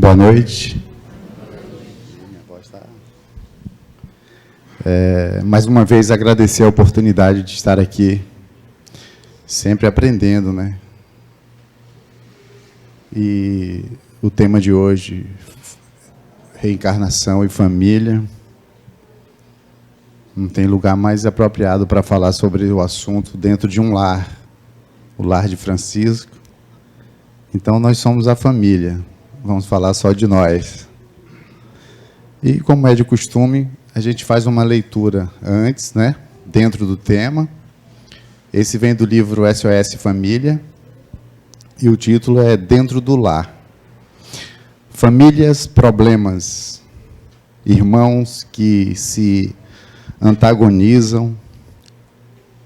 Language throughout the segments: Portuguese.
Boa noite. Mais uma vez agradecer a oportunidade de estar aqui, sempre aprendendo, né? E o tema de hoje, reencarnação e família. Não tem lugar mais apropriado para falar sobre o assunto dentro de um lar, o lar de Francisco. Então, nós somos a família, vamos falar só de nós. E, como é de costume, a gente faz uma leitura antes, né, dentro do tema. Esse vem do livro SOS Família, e o título é Dentro do Lar. Famílias, problemas, irmãos que se antagonizam,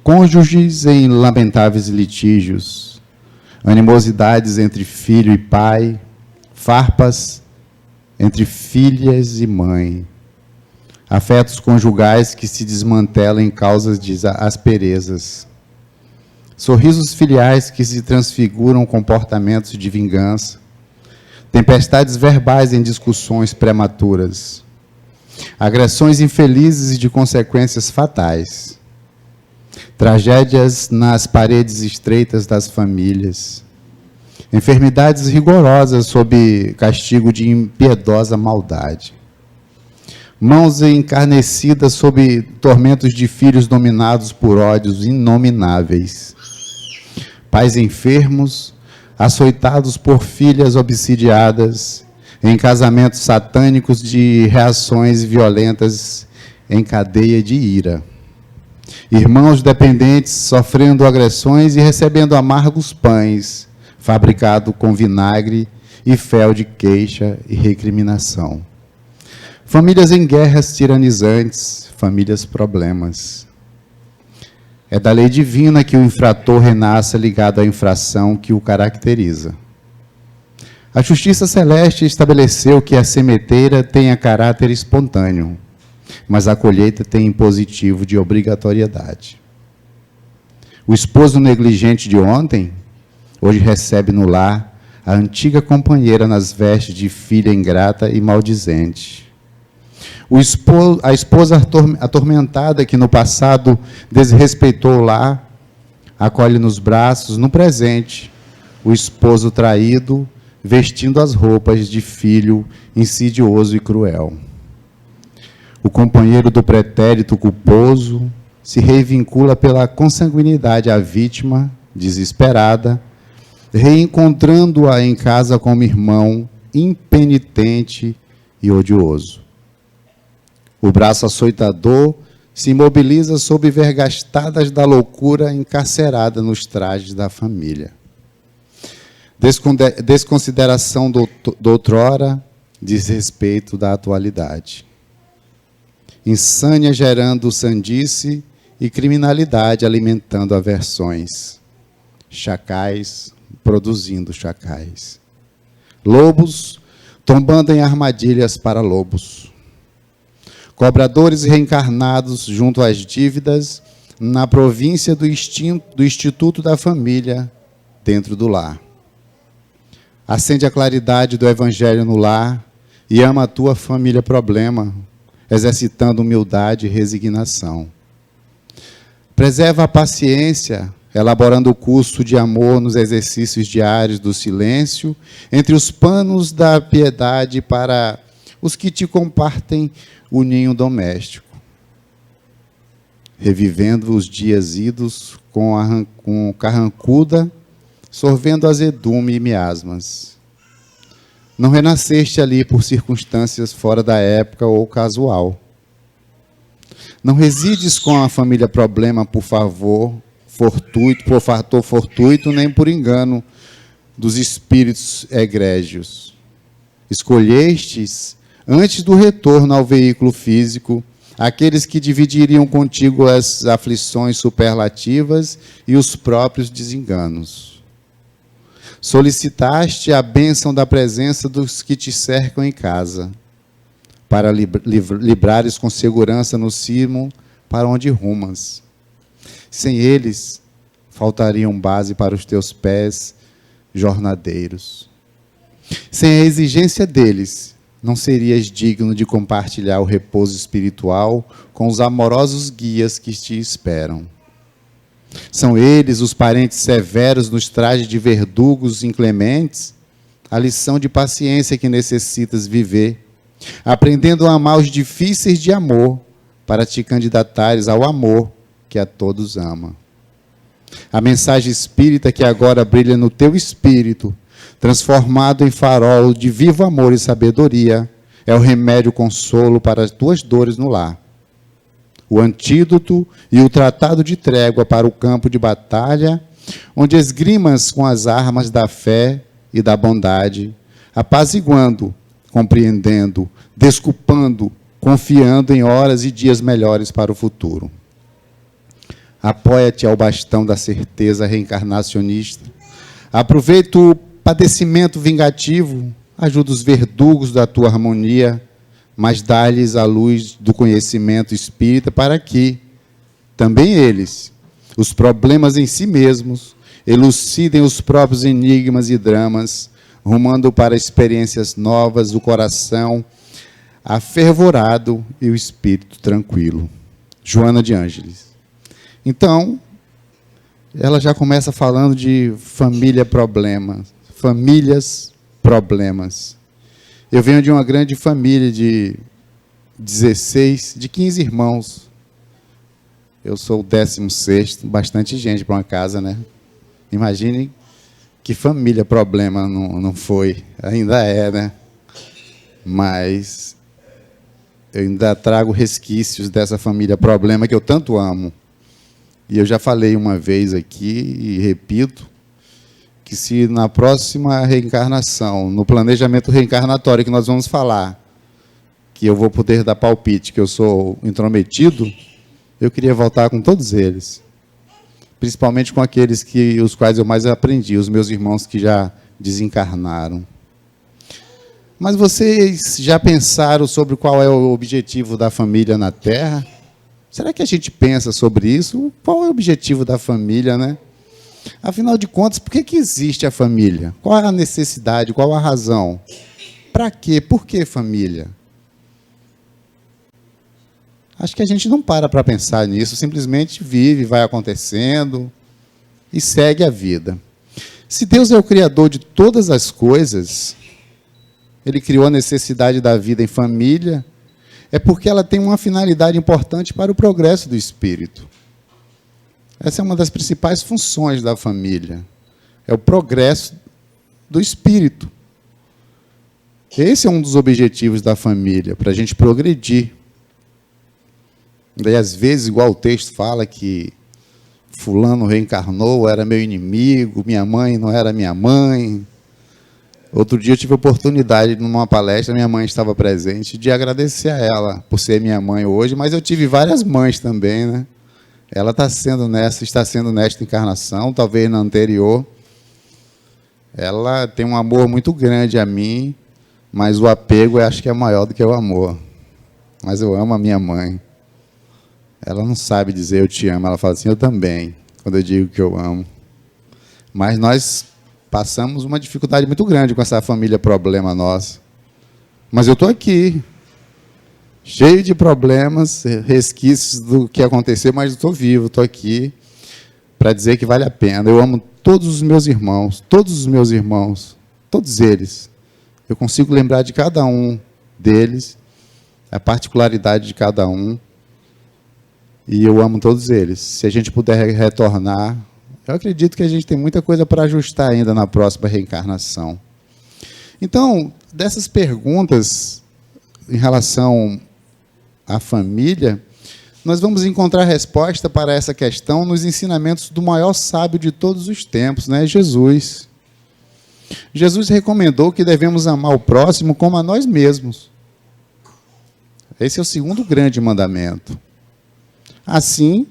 cônjuges em lamentáveis litígios, animosidades entre filho e pai, farpas entre filhas e mãe, afetos conjugais que se desmantelam em causas de asperezas, sorrisos filiais que se transfiguram comportamentos de vingança, tempestades verbais em discussões prematuras, agressões infelizes e de consequências fatais, tragédias nas paredes estreitas das famílias, enfermidades rigorosas sob castigo de impiedosa maldade, mãos encarnecidas sob tormentos de filhos dominados por ódios inomináveis, pais enfermos, açoitados por filhas obsidiadas, em casamentos satânicos de reações violentas em cadeia de ira, irmãos dependentes sofrendo agressões e recebendo amargos pães, fabricado com vinagre e fel de queixa e recriminação. Famílias em guerras tiranizantes, famílias problemas. É da lei divina que o infrator renasça ligado à infração que o caracteriza. A justiça celeste estabeleceu que a sementeira tenha caráter espontâneo, mas a colheita tem impositivo de obrigatoriedade. O esposo negligente de ontem, hoje recebe no lar a antiga companheira nas vestes de filha ingrata e maldizente. A esposa atormentada que no passado desrespeitou o lar, acolhe nos braços, no presente, o esposo traído, vestindo as roupas de filho insidioso e cruel. O companheiro do pretérito culposo se reivincula pela consanguinidade à vítima, desesperada, reencontrando-a em casa como irmão impenitente e odioso. O braço açoitador se imobiliza sob vergastadas da loucura encarcerada nos trajes da família. Desconsideração do outrora, desrespeito da atualidade. Insânia gerando sandice e criminalidade alimentando aversões. Chacais produzindo chacais. Lobos tombando em armadilhas para lobos. Cobradores reencarnados junto às dívidas na província do Instituto da Família, dentro do lar. Acende a claridade do Evangelho no lar e ama a tua família problema, exercitando humildade e resignação. Preserva a paciência, elaborando o curso de amor nos exercícios diários do silêncio, entre os panos da piedade para os que te compartem o ninho doméstico. Revivendo os dias idos com carrancuda, sorvendo azedume e miasmas. Não renasceste ali por circunstâncias fora da época ou casual. Não resides com a família problema por fator fortuito, nem por engano dos espíritos egrégios. Escolhestes, antes do retorno ao veículo físico, aqueles que dividiriam contigo as aflições superlativas e os próprios desenganos. Solicitaste a bênção da presença dos que te cercam em casa, para librares com segurança no cimo para onde rumas. Sem eles, faltariam base para os teus pés jornadeiros. Sem a exigência deles, não serias digno de compartilhar o repouso espiritual com os amorosos guias que te esperam. São eles, os parentes severos nos trajes de verdugos inclementes, a lição de paciência que necessitas viver, aprendendo a amar os difíceis de amor, para te candidatares ao amor que a todos ama. A mensagem espírita que agora brilha no teu espírito, transformado em farol de vivo amor e sabedoria, é o remédio consolo para as tuas dores no lar. O antídoto e o tratado de trégua para o campo de batalha, onde esgrimas com as armas da fé e da bondade, apaziguando, compreendendo, desculpando, confiando em horas e dias melhores para o futuro. Apoia-te ao bastão da certeza reencarnacionista. Aproveita o padecimento vingativo, ajuda os verdugos da tua harmonia, mas dá-lhes a luz do conhecimento espírita para que, também eles, os problemas em si mesmos, elucidem os próprios enigmas e dramas, rumando para experiências novas, o coração afervorado e o espírito tranquilo. Joana de Ângeles. Então, ela já começa falando de família problema, famílias problemas. Eu venho de uma grande família de 15 irmãos. Eu sou o 16º, bastante gente para uma casa, né? Imaginem que família problema não foi, ainda é, né? Mas eu ainda trago resquícios dessa família problema que eu tanto amo. E eu já falei uma vez aqui, e repito, que se na próxima reencarnação, no planejamento reencarnatório que nós vamos falar, que eu vou poder dar palpite, que eu sou intrometido, eu queria voltar com todos eles. Principalmente com aqueles os quais eu mais aprendi, os meus irmãos que já desencarnaram. Mas vocês já pensaram sobre qual é o objetivo da família na Terra? Será que a gente pensa sobre isso? Qual é o objetivo da família, né? Afinal de contas, por que existe a família? Qual é a necessidade? Qual a razão? Para quê? Por que família? Acho que a gente não para pensar nisso, simplesmente vive, vai acontecendo e segue a vida. Se Deus é o Criador de todas as coisas, Ele criou a necessidade da vida em família, é porque ela tem uma finalidade importante para o progresso do espírito. Essa é uma das principais funções da família. É o progresso do espírito. Esse é um dos objetivos da família, para a gente progredir. Daí, às vezes, igual o texto fala que fulano reencarnou, era meu inimigo, minha mãe não era minha mãe. Outro dia eu tive a oportunidade, numa palestra, minha mãe estava presente, de agradecer a ela por ser minha mãe hoje, mas eu tive várias mães também, né? Ela está sendo nesta encarnação, talvez na anterior. Ela tem um amor muito grande a mim, mas o apego eu acho que é maior do que o amor. Mas eu amo a minha mãe. Ela não sabe dizer eu te amo, ela fala assim, eu também, quando eu digo que eu amo. Mas nós passamos uma dificuldade muito grande com essa família problema nossa. Mas eu estou aqui, cheio de problemas, resquícios do que aconteceu, mas estou vivo, estou aqui para dizer que vale a pena. Eu amo todos os meus irmãos, todos eles. Eu consigo lembrar de cada um deles, a particularidade de cada um, e eu amo todos eles. Se a gente puder retornar, eu acredito que a gente tem muita coisa para ajustar ainda na próxima reencarnação. Então, dessas perguntas em relação à família, nós vamos encontrar resposta para essa questão nos ensinamentos do maior sábio de todos os tempos, né? Jesus. Jesus recomendou que devemos amar o próximo como a nós mesmos. Esse é o segundo grande mandamento. Assim,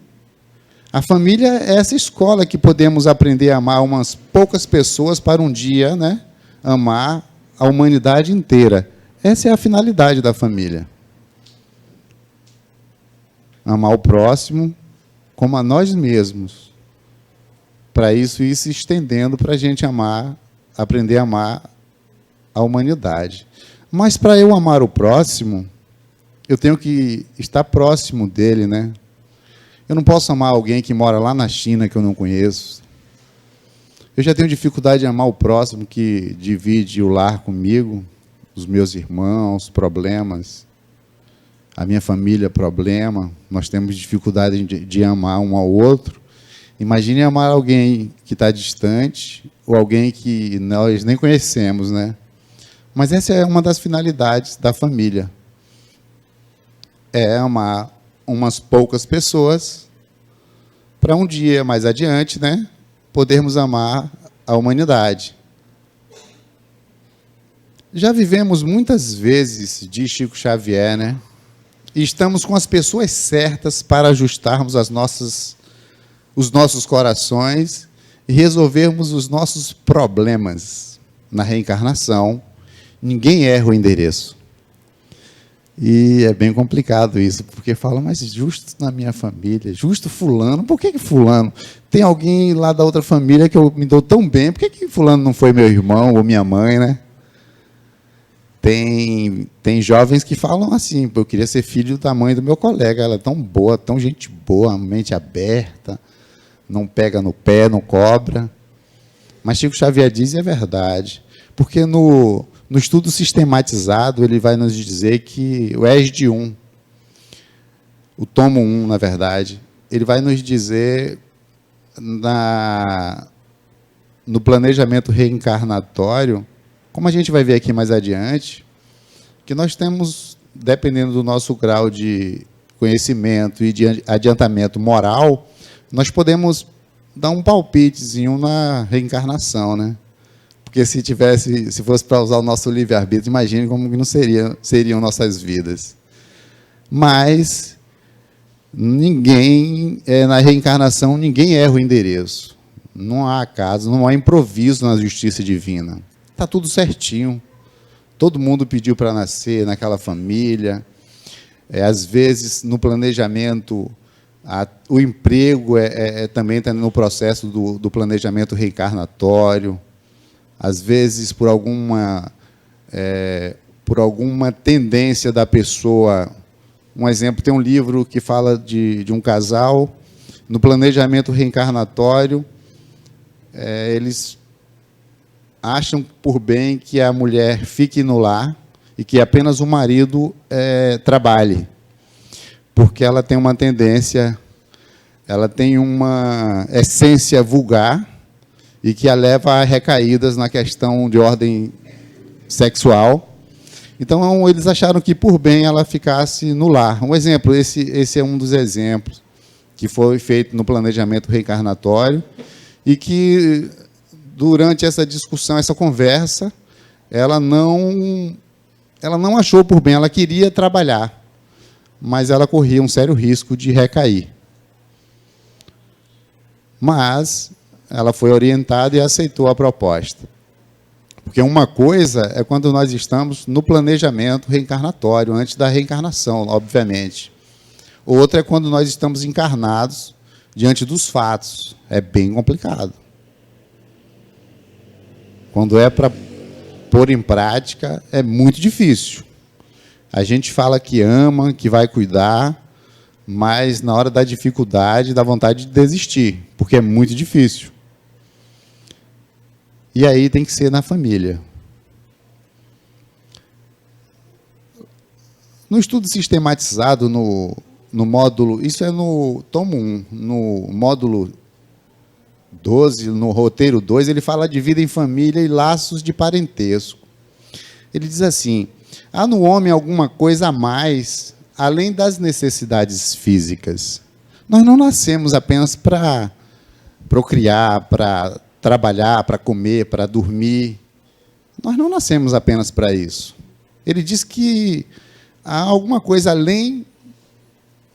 a família é essa escola que podemos aprender a amar umas poucas pessoas para um dia, né, amar a humanidade inteira. Essa é a finalidade da família. Amar o próximo como a nós mesmos. Para isso ir se estendendo para a gente amar, aprender a amar a humanidade. Mas para eu amar o próximo, eu tenho que estar próximo dele, né? Eu não posso amar alguém que mora lá na China, que eu não conheço. Eu já tenho dificuldade de amar o próximo que divide o lar comigo, os meus irmãos, problemas, a minha família, problema. Nós temos dificuldade de amar um ao outro. Imagine amar alguém que está distante ou alguém que nós nem conhecemos, né? Mas essa é uma das finalidades da família. É amar umas poucas pessoas para um dia mais adiante, né, podermos amar a humanidade. Já vivemos muitas vezes, diz Chico Xavier, né? E estamos com as pessoas certas para ajustarmos os nossos corações e resolvermos os nossos problemas. Na reencarnação, ninguém erra o endereço. E é bem complicado isso, porque falam, mas justo na minha família, justo fulano, por que fulano? Tem alguém lá da outra família que eu me dou tão bem, por que fulano não foi meu irmão ou minha mãe, né? Tem jovens que falam assim, eu queria ser filho da mãe do meu colega, ela é tão boa, tão gente boa, mente aberta, não pega no pé, não cobra. Mas Chico Xavier diz, e é verdade, porque no estudo sistematizado, ele vai nos dizer que o ESD 1, o tomo 1, na verdade, ele vai nos dizer, no planejamento reencarnatório, como a gente vai ver aqui mais adiante, que nós temos, dependendo do nosso grau de conhecimento e de adiantamento moral, nós podemos dar um palpitezinho na reencarnação, né? Porque se fosse para usar o nosso livre-arbítrio, imagine como que não seriam nossas vidas. Mas na reencarnação, ninguém erra o endereço. Não há acaso, não há improviso na justiça divina. Está tudo certinho. Todo mundo pediu para nascer naquela família. Às vezes, no planejamento, o emprego também está no processo do planejamento reencarnatório. Às vezes, por alguma tendência da pessoa. Um exemplo, tem um livro que fala de um casal, no planejamento reencarnatório, eles acham por bem que a mulher fique no lar e que apenas o marido trabalhe, porque ela tem uma tendência, ela tem uma essência vulgar, e que a leva a recaídas na questão de ordem sexual. Então, eles acharam que, por bem, ela ficasse no lar. Um exemplo, esse é um dos exemplos que foi feito no planejamento reencarnatório e que, durante essa discussão, essa conversa, ela não achou por bem, ela queria trabalhar, mas ela corria um sério risco de recair. Mas ela foi orientada e aceitou a proposta. Porque uma coisa é quando nós estamos no planejamento reencarnatório, antes da reencarnação, obviamente. Outra é quando nós estamos encarnados diante dos fatos. É bem complicado. Quando é para pôr em prática, é muito difícil. A gente fala que ama, que vai cuidar, mas na hora da dificuldade, dá vontade de desistir, porque é muito difícil. E aí tem que ser na família. No estudo sistematizado, no módulo, isso é no tomo 1, no módulo 12, no roteiro 2, ele fala de vida em família e laços de parentesco. Ele diz assim, há no homem alguma coisa a mais, além das necessidades físicas. Nós não nascemos apenas para procriar, para trabalhar, para comer, para dormir. Nós não nascemos apenas para isso. Ele diz que há alguma coisa além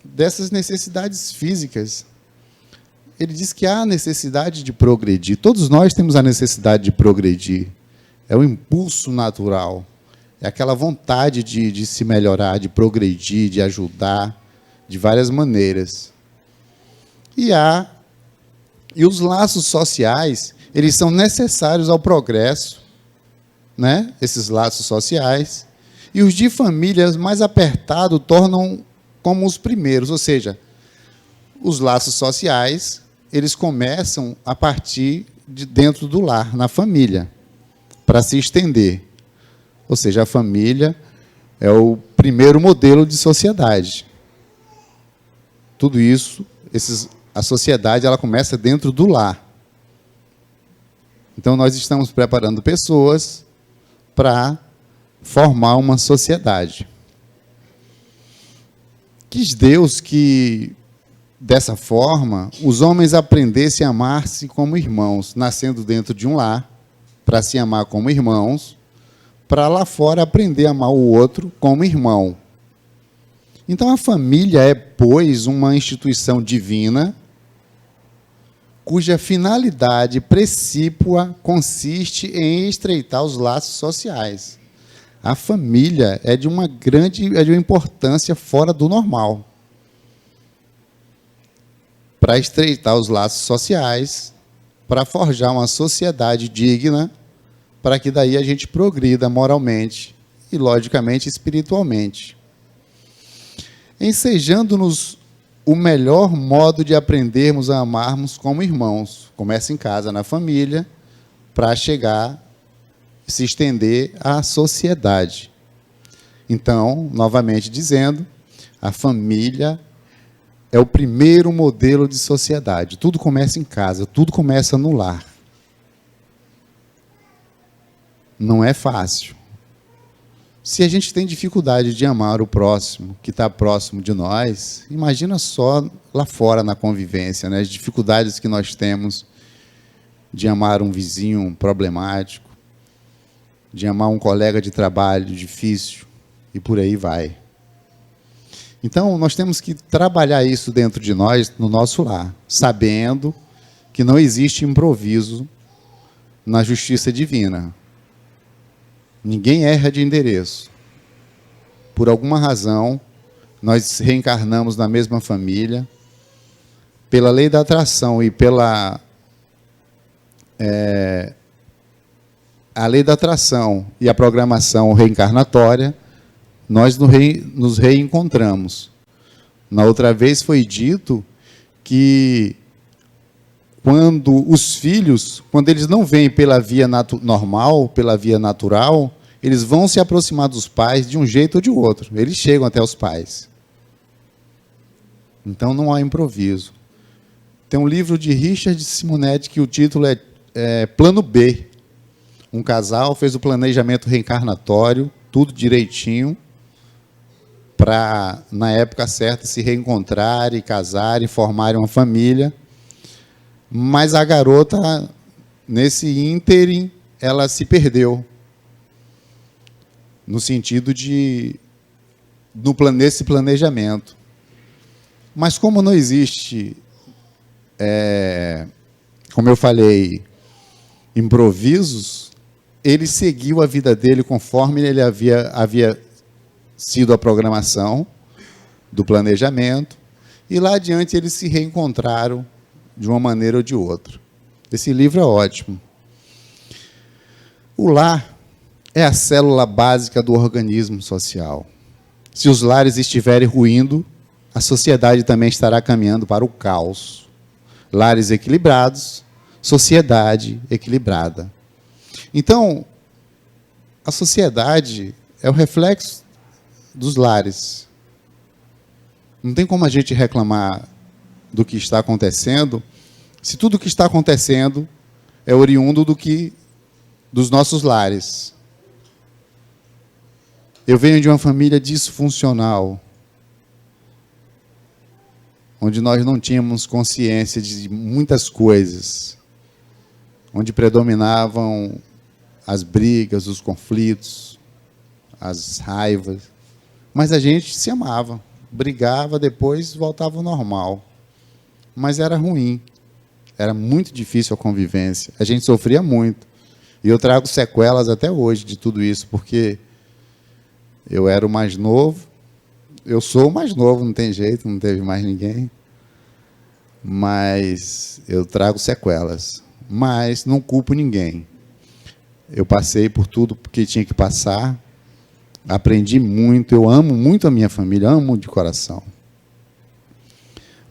dessas necessidades físicas. Ele diz que há a necessidade de progredir. Todos nós temos a necessidade de progredir. É o impulso natural. É aquela vontade de se melhorar, de progredir, de ajudar, de várias maneiras. E os laços sociais, eles são necessários ao progresso. né, esses laços sociais, e os de famílias mais apertados tornam como os primeiros, ou seja, os laços sociais, eles começam a partir de dentro do lar, na família, para se estender. Ou seja, a família é o primeiro modelo de sociedade. Tudo isso, a sociedade, ela começa dentro do lar. Então, nós estamos preparando pessoas para formar uma sociedade. Quis Deus que, dessa forma, os homens aprendessem a amar-se como irmãos, nascendo dentro de um lar, para se amar como irmãos, para lá fora aprender a amar o outro como irmão. Então, a família é, pois, uma instituição divina, cuja finalidade precípua consiste em estreitar os laços sociais. A família é de uma importância fora do normal. Para estreitar os laços sociais, para forjar uma sociedade digna, para que daí a gente progrida moralmente e, logicamente, espiritualmente. Ensejando-nos o melhor modo de aprendermos a amarmos como irmãos. Começa em casa, na família, para chegar, se estender à sociedade. Então, novamente dizendo, a família é o primeiro modelo de sociedade. Tudo começa em casa, tudo começa no lar. Não é fácil. Se a gente tem dificuldade de amar o próximo, que está próximo de nós, imagina só lá fora na convivência, né? As dificuldades que nós temos de amar um vizinho problemático, de amar um colega de trabalho difícil, e por aí vai. Então, nós temos que trabalhar isso dentro de nós, no nosso lar, sabendo que não existe improviso na justiça divina. Ninguém erra de endereço. Por alguma razão, nós reencarnamos na mesma família. Pela lei da atração e pela... a lei da atração e a programação reencarnatória, nós nos reencontramos. Na outra vez foi dito que quando os filhos, quando eles não vêm pela via normal, pela via natural, eles vão se aproximar dos pais de um jeito ou de outro. Eles chegam até os pais. Então não há improviso. Tem um livro de Richard Simonetti que o título é Plano B. Um casal fez o planejamento reencarnatório, tudo direitinho, para, na época certa, se reencontrarem, casarem, formarem uma família. Mas a garota, nesse ínterim, ela se perdeu. No sentido de... nesse planejamento. Mas como não existe, como eu falei, improvisos, ele seguiu a vida dele conforme ele havia sido a programação do planejamento, e lá adiante eles se reencontraram de uma maneira ou de outra. Esse livro é ótimo. O lar é a célula básica do organismo social. Se os lares estiverem ruindo, a sociedade também estará caminhando para o caos. Lares equilibrados, sociedade equilibrada. Então, a sociedade é o reflexo dos lares. Não tem como a gente reclamar do que está acontecendo, se tudo o que está acontecendo é oriundo dos nossos lares. Eu venho de uma família disfuncional, onde nós não tínhamos consciência de muitas coisas, onde predominavam as brigas, os conflitos, as raivas, mas a gente se amava, brigava, depois voltava ao normal. Mas era ruim, era muito difícil a convivência, a gente sofria muito. E eu trago sequelas até hoje de tudo isso, porque eu era o mais novo, eu sou o mais novo, não tem jeito, não teve mais ninguém, mas eu trago sequelas, mas não culpo ninguém. Eu passei por tudo que tinha que passar, aprendi muito, eu amo muito a minha família, amo de coração.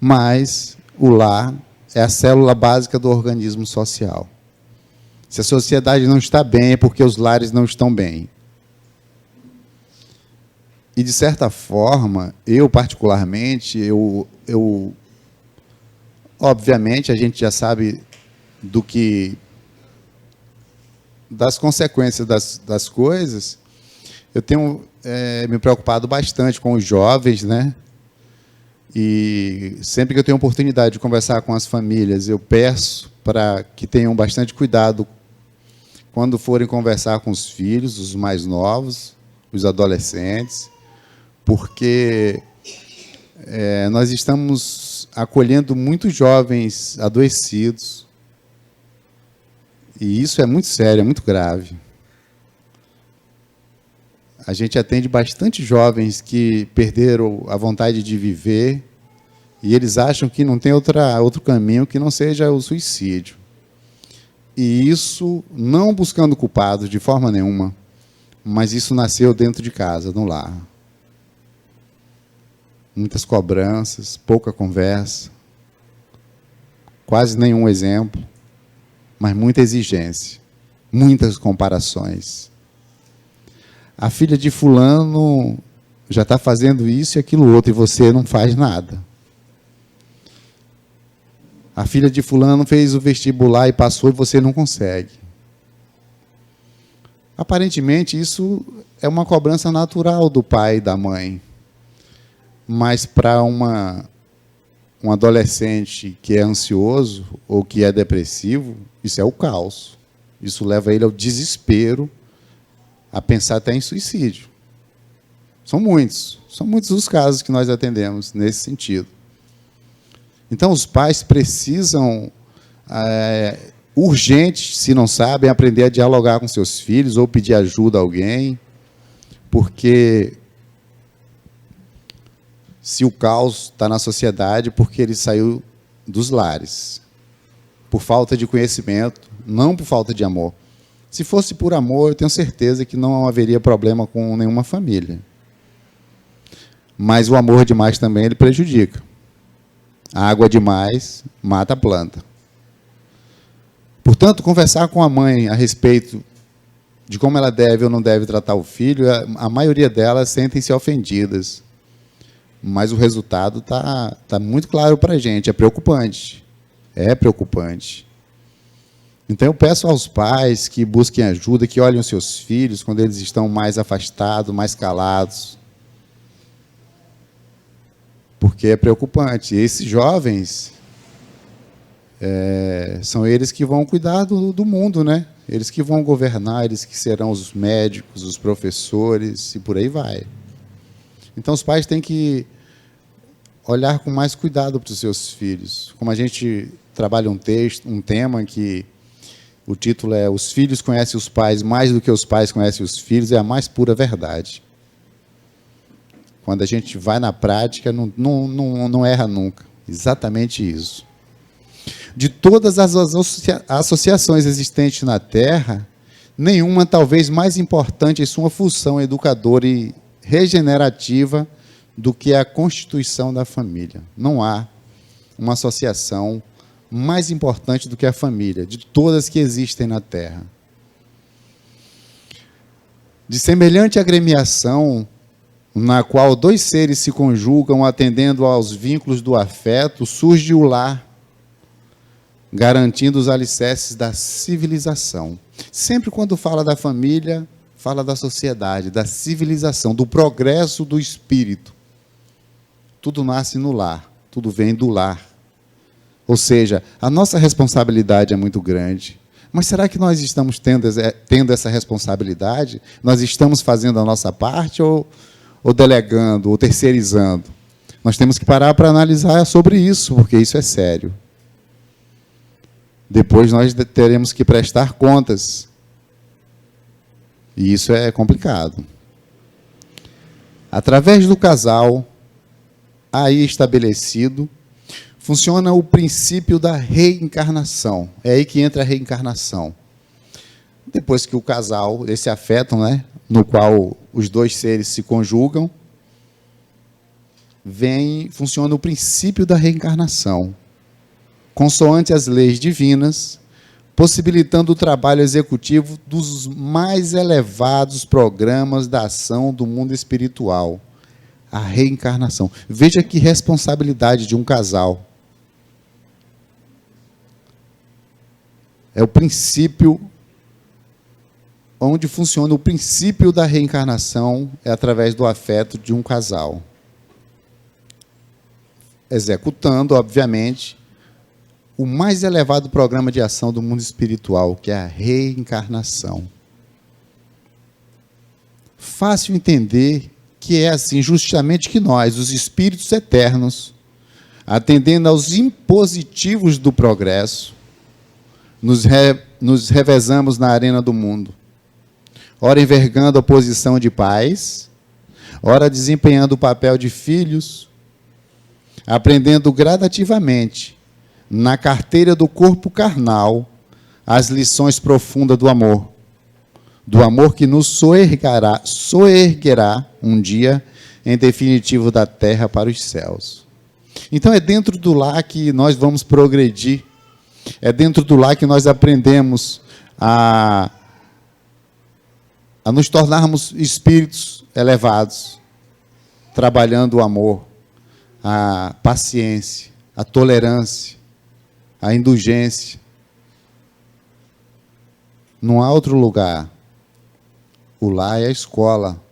Mas o lar é a célula básica do organismo social. Se a sociedade não está bem, é porque os lares não estão bem. E, de certa forma, eu, particularmente, obviamente, a gente já sabe das consequências das coisas. Eu tenho me preocupado bastante com os jovens, né? E sempre que eu tenho oportunidade de conversar com as famílias, eu peço para que tenham bastante cuidado quando forem conversar com os filhos, os mais novos, os adolescentes, porque nós estamos acolhendo muitos jovens adoecidos, e isso é muito sério, é muito grave. A gente atende bastante jovens que perderam a vontade de viver, e eles acham que não tem outro caminho que não seja o suicídio. E isso, não buscando culpados de forma nenhuma, mas isso nasceu dentro de casa, no lar. Muitas cobranças, pouca conversa, quase nenhum exemplo, mas muita exigência, muitas comparações. A filha de fulano já está fazendo isso e aquilo outro, e você não faz nada. A filha de fulano fez o vestibular e passou e você não consegue. Aparentemente, isso é uma cobrança natural do pai e da mãe. Mas para um adolescente que é ansioso ou que é depressivo, isso é o caos. Isso leva ele ao desespero, a pensar até em suicídio. São muitos os casos que nós atendemos nesse sentido. Então, os pais precisam, urgente, se não sabem, aprender a dialogar com seus filhos ou pedir ajuda a alguém, porque se o caos está na sociedade, porque ele saiu dos lares, por falta de conhecimento, não por falta de amor. Se fosse por amor, eu tenho certeza que não haveria problema com nenhuma família. Mas o amor demais também ele prejudica. A água demais mata a planta. Portanto, conversar com a mãe a respeito de como ela deve ou não deve tratar o filho, a maioria delas sentem-se ofendidas. Mas o resultado tá muito claro para a gente, é preocupante. É preocupante. Então, eu peço aos pais que busquem ajuda, que olhem os seus filhos quando eles estão mais afastados, mais calados. Porque é preocupante. E esses jovens, são eles que vão cuidar do mundo, né? Eles que vão governar, eles que serão os médicos, os professores, e por aí vai. Então, os pais têm que olhar com mais cuidado para os seus filhos. Como a gente trabalha um tema que o título é Os filhos conhecem os pais mais do que os pais conhecem os filhos, é a mais pura verdade. Quando a gente vai na prática, não erra nunca. Exatamente isso. De todas as associações existentes na Terra, nenhuma talvez mais importante em sua função educadora e regenerativa do que a constituição da família. Não há uma associação mais importante do que a família, de todas que existem na Terra. De semelhante agremiação, na qual dois seres se conjugam atendendo aos vínculos do afeto, surge o lar, garantindo os alicerces da civilização. Sempre quando fala da família, fala da sociedade, da civilização, do progresso do espírito. Tudo nasce no lar, tudo vem do lar. Ou seja, a nossa responsabilidade é muito grande. Mas será que nós estamos tendo essa responsabilidade? Nós estamos fazendo a nossa parte ou delegando, ou terceirizando? Nós temos que parar para analisar sobre isso, porque isso é sério. Depois nós teremos que prestar contas. E isso é complicado. Através do casal, aí estabelecido, funciona o princípio da reencarnação. É aí que entra a reencarnação. Depois que o casal, esse afeto, né, no qual os dois seres se conjugam, funciona o princípio da reencarnação, consoante as leis divinas, possibilitando o trabalho executivo dos mais elevados programas da ação do mundo espiritual, a reencarnação. Veja que responsabilidade de um casal. É o princípio, onde funciona o princípio da reencarnação, é através do afeto de um casal. Executando, obviamente, o mais elevado programa de ação do mundo espiritual, que é a reencarnação. Fácil entender que é assim justamente que nós, os espíritos eternos, atendendo aos impositivos do progresso, nos revezamos na arena do mundo, ora envergando a posição de pais, ora desempenhando o papel de filhos, aprendendo gradativamente, na carteira do corpo carnal, as lições profundas do amor que nos soerguerá um dia, em definitivo, da terra para os céus. Então, é dentro do lar que nós vamos progredir, é dentro do lar que nós aprendemos a nos tornarmos espíritos elevados, trabalhando o amor, a paciência, a tolerância, a indulgência. Não há outro lugar. O lar é a escola.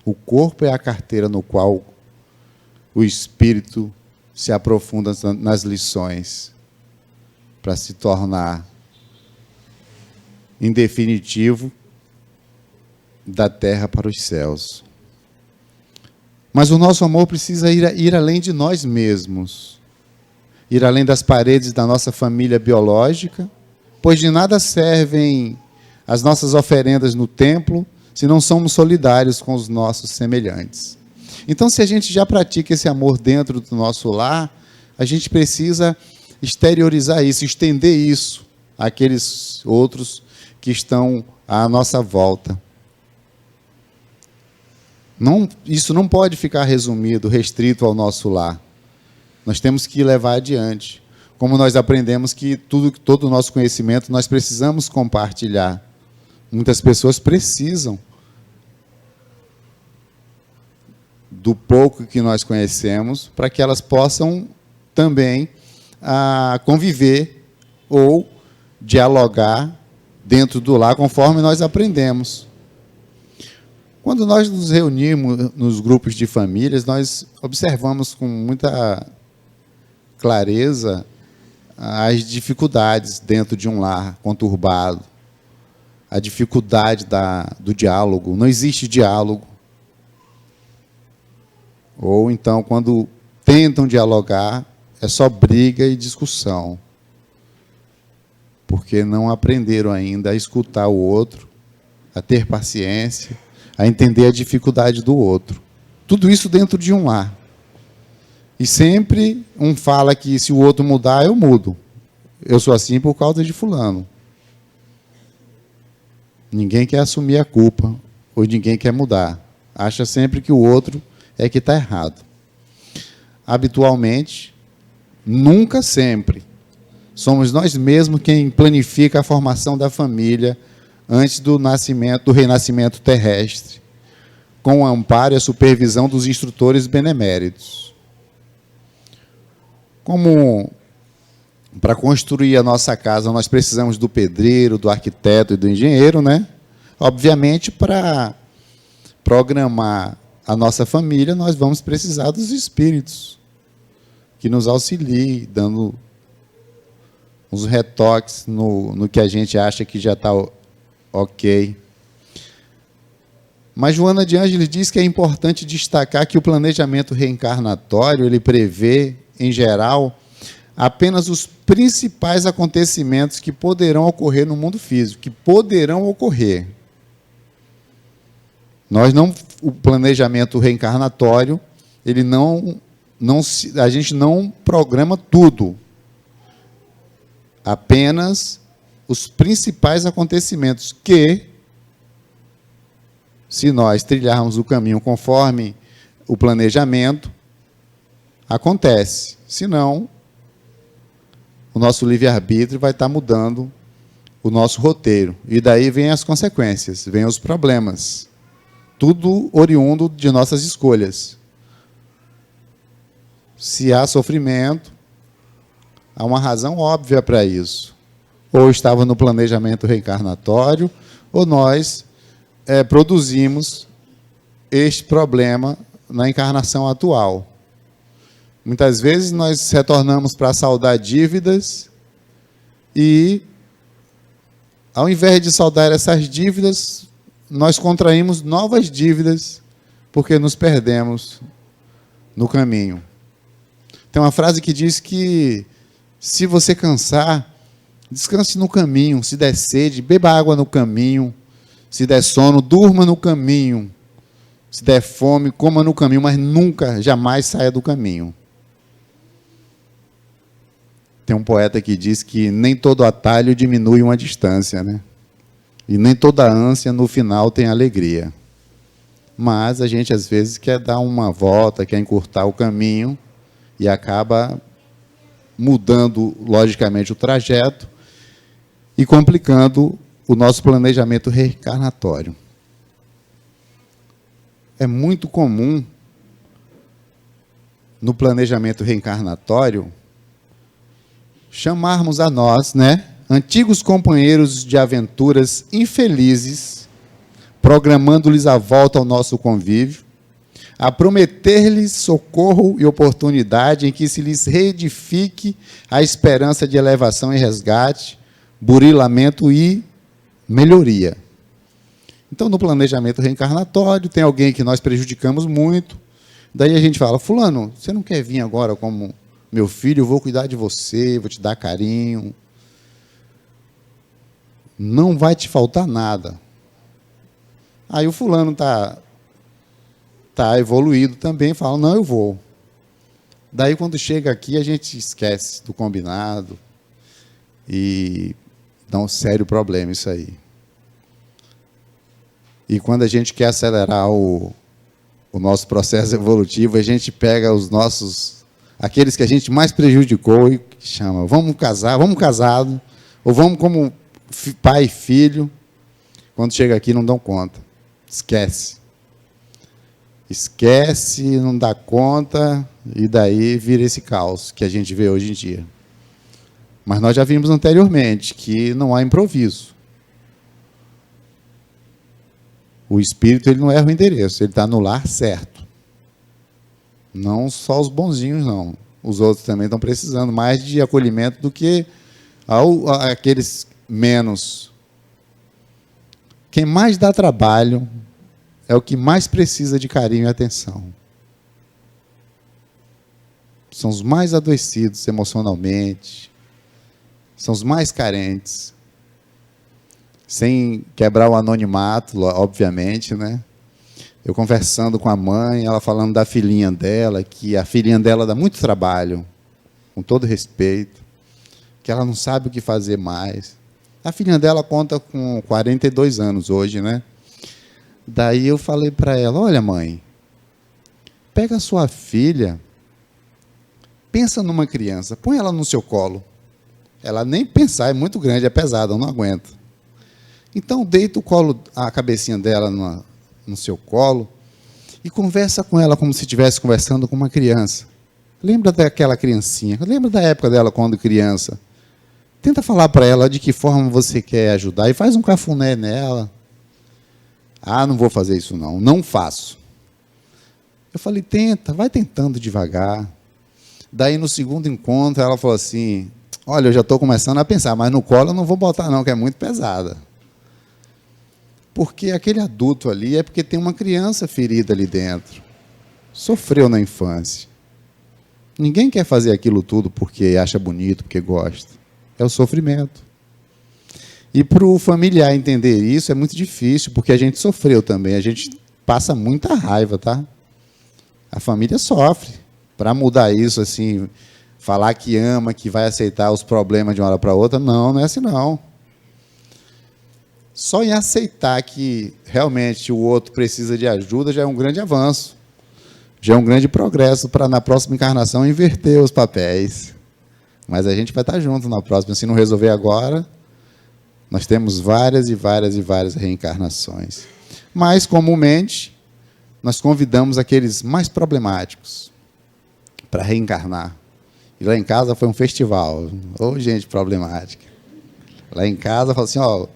O corpo é a carteira no qual o espírito se aprofunda nas lições para se tornar, em definitivo, da terra para os céus. Mas o nosso amor precisa ir além de nós mesmos, ir além das paredes da nossa família biológica, pois de nada servem as nossas oferendas no templo se não somos solidários com os nossos semelhantes. Então, se a gente já pratica esse amor dentro do nosso lar, a gente precisa exteriorizar isso, estender isso àqueles outros que estão à nossa volta. Isso não pode ficar resumido, restrito ao nosso lar. Nós temos que levar adiante. Como nós aprendemos que todo o nosso conhecimento nós precisamos compartilhar. Muitas pessoas precisam do pouco que nós conhecemos para que elas possam também conviver ou dialogar dentro do lar conforme nós aprendemos. Quando nós nos reunimos nos grupos de famílias, nós observamos com muita clareza as dificuldades dentro de um lar conturbado, a dificuldade do diálogo. Não existe diálogo. Ou então, quando tentam dialogar, é só briga e discussão, porque não aprenderam ainda a escutar o outro, a ter paciência, a entender a dificuldade do outro. Tudo isso dentro de um lar. E sempre um fala que se o outro mudar, eu mudo. Eu sou assim por causa de fulano. Ninguém quer assumir a culpa, ou ninguém quer mudar. Acha sempre que o outro é que está errado. Habitualmente, nunca sempre, somos nós mesmos quem planifica a formação da família antes do renascimento terrestre, com o amparo e a supervisão dos instrutores beneméritos. Como para construir a nossa casa nós precisamos do pedreiro, do arquiteto e do engenheiro, né? Obviamente, para programar a nossa família, nós vamos precisar dos espíritos que nos auxiliem, dando uns retoques no que a gente acha que já está ok. Mas Joana de Ângeles diz que é importante destacar que o planejamento reencarnatório, ele prevê, em geral, apenas os principais acontecimentos que poderão ocorrer no mundo físico, que poderão ocorrer. O planejamento reencarnatório, a gente não programa tudo. Apenas os principais acontecimentos que, se nós trilharmos o caminho conforme o planejamento, acontece. Se não, o nosso livre-arbítrio vai estar mudando o nosso roteiro. E daí vem as consequências, vem os problemas. Tudo oriundo de nossas escolhas. Se há sofrimento, há uma razão óbvia para isso. Ou estava no planejamento reencarnatório, ou nós produzimos este problema na encarnação atual. Muitas vezes nós retornamos para saldar dívidas e, ao invés de saldar essas dívidas, nós contraímos novas dívidas porque nos perdemos no caminho. Tem uma frase que diz que, se você cansar, descanse no caminho. Se der sede, beba água no caminho. Se der sono, durma no caminho. Se der fome, coma no caminho, mas nunca, jamais saia do caminho. Tem um poeta que diz que nem todo atalho diminui uma distância, né? E nem toda ânsia, no final, tem alegria. Mas a gente, às vezes, quer dar uma volta, quer encurtar o caminho e acaba mudando, logicamente, o trajeto e complicando o nosso planejamento reencarnatório. É muito comum, no planejamento reencarnatório, chamarmos a nós, antigos companheiros de aventuras infelizes, programando-lhes a volta ao nosso convívio, a prometer-lhes socorro e oportunidade em que se lhes reedifique a esperança de elevação e resgate, burilamento e melhoria. Então, no planejamento reencarnatório, tem alguém que nós prejudicamos muito, daí a gente fala: fulano, você não quer vir agora como meu filho? Eu vou cuidar de você, vou te dar carinho. Não vai te faltar nada. Aí o fulano está evoluído também, fala: não, eu vou. Daí, quando chega aqui, a gente esquece do combinado e dá um sério problema isso aí. E quando a gente quer acelerar o nosso processo evolutivo, a gente pega aqueles que a gente mais prejudicou e chama: vamos casar, vamos casado, ou vamos como pai e filho. Quando chega aqui, não dão conta. Esquece, não dá conta, e daí vira esse caos que a gente vê hoje em dia. Mas nós já vimos anteriormente que não há improviso. O espírito, ele não erra o endereço, ele está no lar certo. Não só os bonzinhos, não. Os outros também estão precisando mais de acolhimento do que aqueles menos. Quem mais dá trabalho é o que mais precisa de carinho e atenção. São os mais adoecidos emocionalmente, são os mais carentes. Sem quebrar o anonimato, obviamente, Eu conversando com a mãe, ela falando da filhinha dela, que a filhinha dela dá muito trabalho, com todo respeito, que ela não sabe o que fazer mais. A filhinha dela conta com 42 anos hoje, Daí eu falei para ela: olha, mãe, pega a sua filha, pensa numa criança, põe ela no seu colo. Ela nem pensar, é muito grande, é pesada, eu não aguento. Então, deita a cabecinha dela no seu colo e conversa com ela como se estivesse conversando com uma criança. Lembra daquela criancinha, lembra da época dela quando criança. Tenta falar para ela de que forma você quer ajudar e faz um cafuné nela. Ah, não vou fazer isso não, não faço. Eu falei: tenta, vai tentando devagar. Daí, no segundo encontro, ela falou assim: olha, eu já estou começando a pensar, mas no colo eu não vou botar não, que é muito pesada. Porque aquele adulto ali é porque tem uma criança ferida ali dentro. Sofreu na infância. Ninguém quer fazer aquilo tudo porque acha bonito, porque gosta. É o sofrimento. E para o familiar entender isso é muito difícil, porque a gente sofreu também. A gente passa muita raiva, tá? A família sofre. Para mudar isso, assim, falar que ama, que vai aceitar os problemas de uma hora para outra, não é assim não. Só em aceitar que realmente o outro precisa de ajuda já é um grande avanço, já é um grande progresso para, na próxima encarnação, inverter os papéis. Mas a gente vai estar junto na próxima. Se não resolver agora, nós temos várias e várias e várias reencarnações. Mas, comumente, nós convidamos aqueles mais problemáticos para reencarnar. E lá em casa foi um festival. Ô, gente problemática. Lá em casa, fala assim, ó,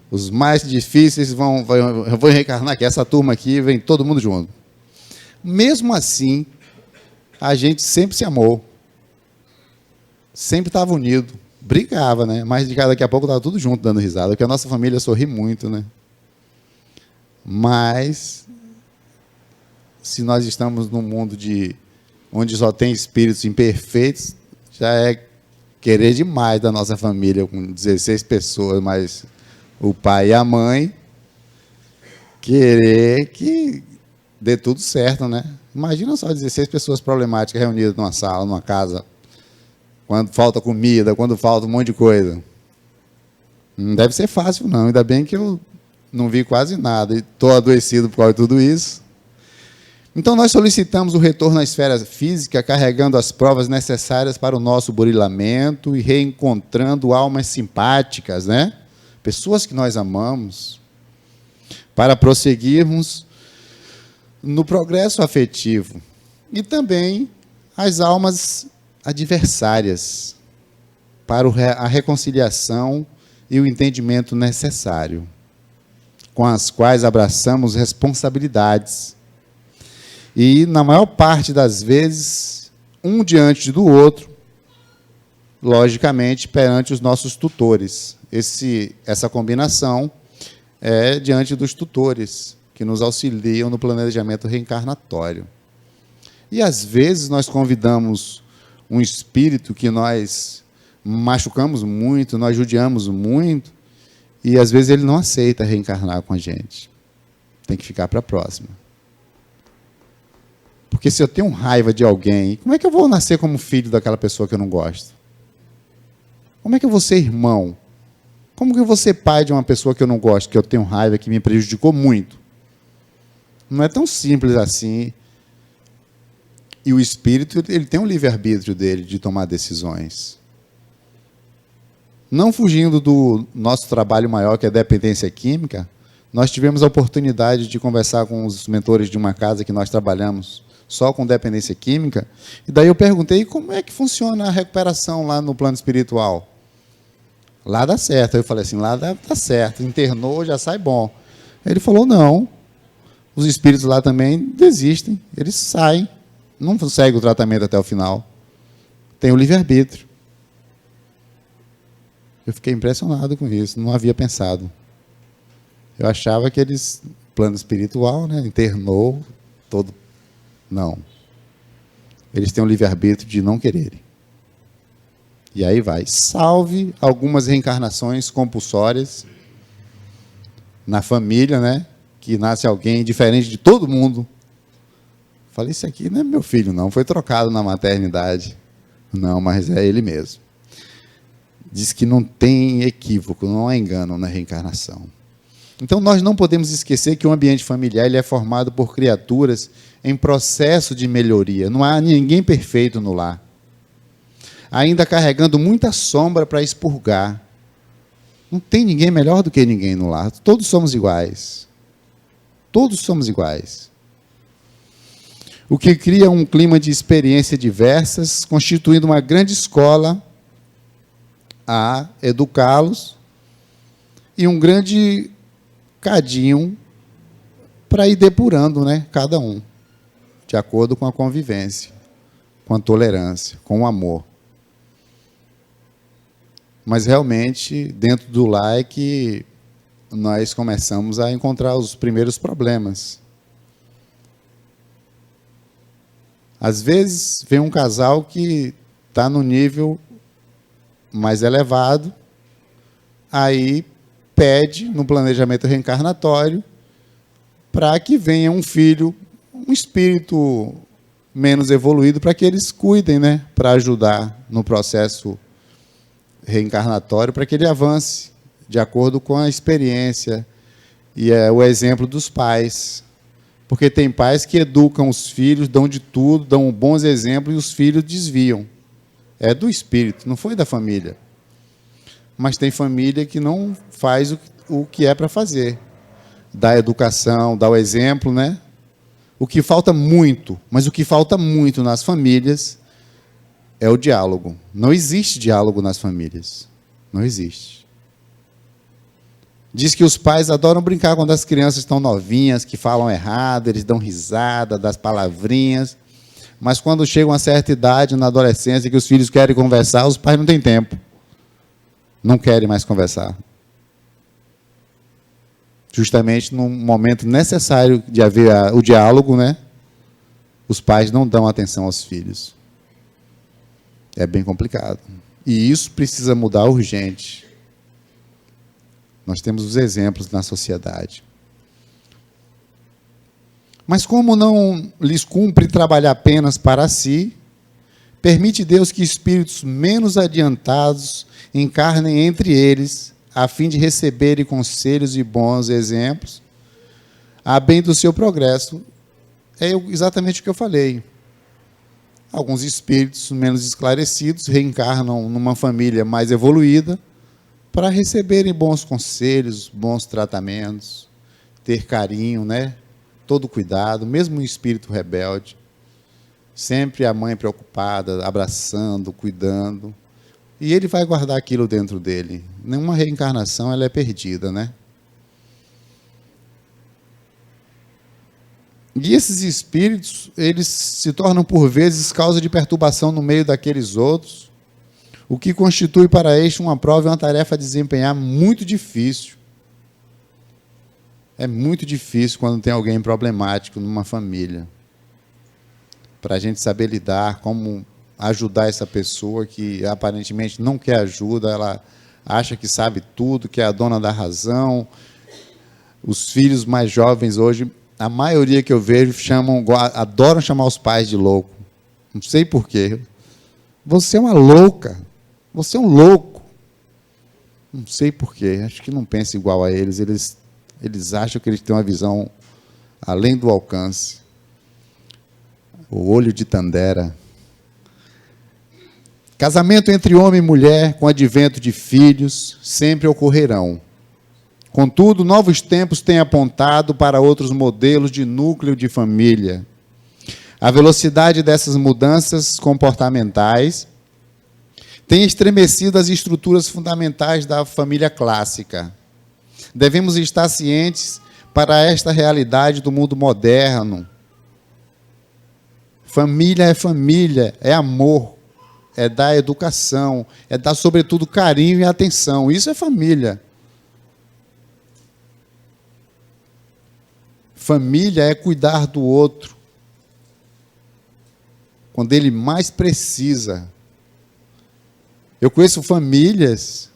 os mais difíceis vão reencarnar, que essa turma aqui vem todo mundo junto. Mesmo assim, a gente sempre se amou. Sempre estava unido. Brigava, né? Mas daqui a pouco estava tudo junto, dando risada, porque a nossa família sorri muito, né? Mas, se nós estamos num mundo onde só tem espíritos imperfeitos, já é querer demais da nossa família, com 16 pessoas, mais o pai e a mãe, querer que dê tudo certo, né? Imagina só 16 pessoas problemáticas reunidas numa sala, numa casa, quando falta comida, quando falta um monte de coisa. Não deve ser fácil, não. Ainda bem que eu não vi quase nada e estou adoecido por causa de tudo isso. Então, nós solicitamos o retorno à esfera física, carregando as provas necessárias para o nosso burilamento e reencontrando almas simpáticas, né? Pessoas que nós amamos, para prosseguirmos no progresso afetivo. E também as almas adversárias, para a reconciliação e o entendimento necessário, com as quais abraçamos responsabilidades. E, na maior parte das vezes, um diante do outro, logicamente, perante os nossos tutores. Essa combinação é diante dos tutores, que nos auxiliam no planejamento reencarnatório. E, às vezes, nós convidamos um espírito que nós machucamos muito, nós judiamos muito, e, às vezes, ele não aceita reencarnar com a gente. Tem que ficar para a próxima. Porque se eu tenho raiva de alguém, como é que eu vou nascer como filho daquela pessoa que eu não gosto? Como é que eu vou ser irmão? Como que eu vou ser pai de uma pessoa que eu não gosto, que eu tenho raiva, que me prejudicou muito? Não é tão simples assim. E o espírito, ele tem um livre-arbítrio dele de tomar decisões. Não fugindo do nosso trabalho maior, que é a dependência química, nós tivemos a oportunidade de conversar com os mentores de uma casa que nós trabalhamos só com dependência química, e daí eu perguntei como é que funciona a recuperação lá no plano espiritual. Lá dá certo. Eu falei assim, lá dá certo, internou, já sai bom. Ele falou, não, os espíritos lá também desistem, eles saem, não seguem o tratamento até o final. Tem o livre-arbítrio. Eu fiquei impressionado com isso, não havia pensado. Eu achava que eles, plano espiritual, né, internou todo. Não. Eles têm o livre-arbítrio de não quererem. E aí vai. Salve algumas reencarnações compulsórias na família, né? Que nasce alguém diferente de todo mundo. Falei, isso aqui não é meu filho, não. Foi trocado na maternidade. Não, mas é ele mesmo. Diz que não tem equívoco, não há engano na reencarnação. Então, nós não podemos esquecer que o ambiente familiar ele é formado por criaturas em processo de melhoria. Não há ninguém perfeito no lar. Ainda carregando muita sombra para expurgar. Não tem ninguém melhor do que ninguém no lar. Todos somos iguais. Todos somos iguais. O que cria um clima de experiências diversas, constituindo uma grande escola a educá-los e um grande cadinho para ir depurando, né, cada um, de acordo com a convivência, com a tolerância, com o amor. Mas, realmente, dentro do lar é que nós começamos a encontrar os primeiros problemas. Às vezes, vem um casal que está no nível mais elevado, aí pede, no planejamento reencarnatório, para que venha um filho, um espírito menos evoluído, para que eles cuidem, né, para ajudar no processo reencarnatório, para que ele avance de acordo com a experiência e o exemplo dos pais. Porque tem pais que educam os filhos, dão de tudo, dão bons exemplos e os filhos desviam. É do espírito, não foi da família. Mas tem família que não faz o que é para fazer. Dá a educação, dá o exemplo, né? O que falta muito, mas o que falta muito nas famílias é o diálogo. Não existe diálogo nas famílias. Não existe. Diz que os pais adoram brincar quando as crianças estão novinhas, que falam errado, eles dão risada das palavrinhas. Mas quando chegam a certa idade, na adolescência, que os filhos querem conversar, os pais não têm tempo. Não querem mais conversar. Justamente no momento necessário de haver o diálogo, né? Os pais não dão atenção aos filhos. É bem complicado. E isso precisa mudar urgente. Nós temos os exemplos na sociedade. Mas como não lhes cumpre trabalhar apenas para si, permite Deus que espíritos menos adiantados encarnem entre eles, a fim de receberem conselhos e bons exemplos, a bem do seu progresso. É exatamente o que eu falei. Alguns espíritos menos esclarecidos reencarnam numa família mais evoluída para receberem bons conselhos, bons tratamentos, ter carinho, né? Todo cuidado, mesmo um espírito rebelde. Sempre a mãe preocupada, abraçando, cuidando. E ele vai guardar aquilo dentro dele. Nenhuma reencarnação ela é perdida, né? E esses espíritos, eles se tornam, por vezes, causa de perturbação no meio daqueles outros, o que constitui para este uma prova e uma tarefa a desempenhar muito difícil. É muito difícil quando tem alguém problemático numa família. Para a gente saber lidar, como ajudar essa pessoa que aparentemente não quer ajuda, ela acha que sabe tudo, que é a dona da razão. Os filhos mais jovens hoje, a maioria que eu vejo, adoram chamar os pais de louco. Não sei porquê. Você é uma louca. Você é um louco. Não sei porquê. Acho que não pensa igual a eles. Eles acham que eles têm uma visão além do alcance. O olho de Tandera. Casamento entre homem e mulher, com advento de filhos, sempre ocorrerão. Contudo, novos tempos têm apontado para outros modelos de núcleo de família. A velocidade dessas mudanças comportamentais tem estremecido as estruturas fundamentais da família clássica. Devemos estar cientes para esta realidade do mundo moderno. Família, é amor, é dar educação, é dar, sobretudo, carinho e atenção. Isso é família. Família é cuidar do outro quando ele mais precisa. Eu conheço famílias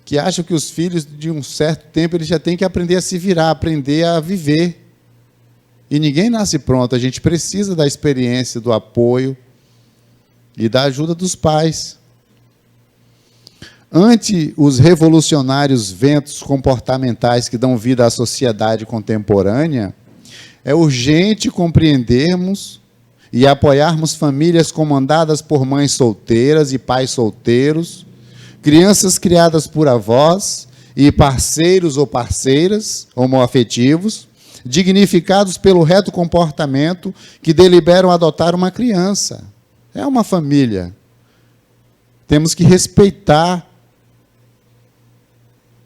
que acham que os filhos, de um certo tempo, eles já têm que aprender a se virar, aprender a viver. E ninguém nasce pronto, a gente precisa da experiência, do apoio e da ajuda dos pais. Ante os revolucionários ventos comportamentais que dão vida à sociedade contemporânea, é urgente compreendermos e apoiarmos famílias comandadas por mães solteiras e pais solteiros, crianças criadas por avós e parceiros ou parceiras homoafetivos, dignificados pelo reto comportamento que deliberam adotar uma criança. É uma família. Temos que respeitar.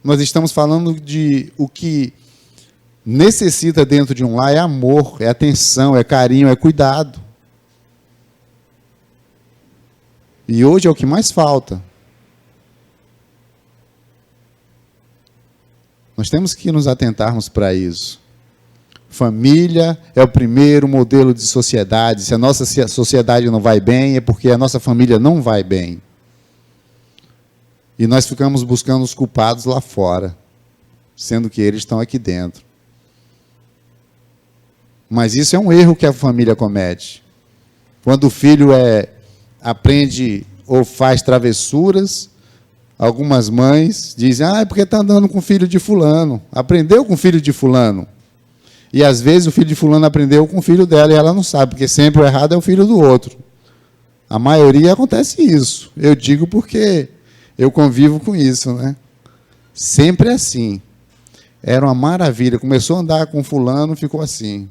Nós estamos falando de o que necessita dentro de um lar é amor, é atenção, é carinho, é cuidado. E hoje é o que mais falta. Nós temos que nos atentarmos para isso. Família é o primeiro modelo de sociedade. Se a nossa sociedade não vai bem, é porque a nossa família não vai bem. E nós ficamos buscando os culpados lá fora, sendo que eles estão aqui dentro. Mas isso é um erro que a família comete. Quando o filho aprende ou faz travessuras, Algumas mães dizem, é porque está andando com o filho de fulano, aprendeu com o filho de fulano. E, às vezes, o filho de fulano aprendeu com o filho dela e ela não sabe, porque sempre o errado é o filho do outro. A maioria acontece isso. Eu digo porque eu convivo com isso, né? Sempre assim. Era uma maravilha. Começou a andar com fulano, ficou assim.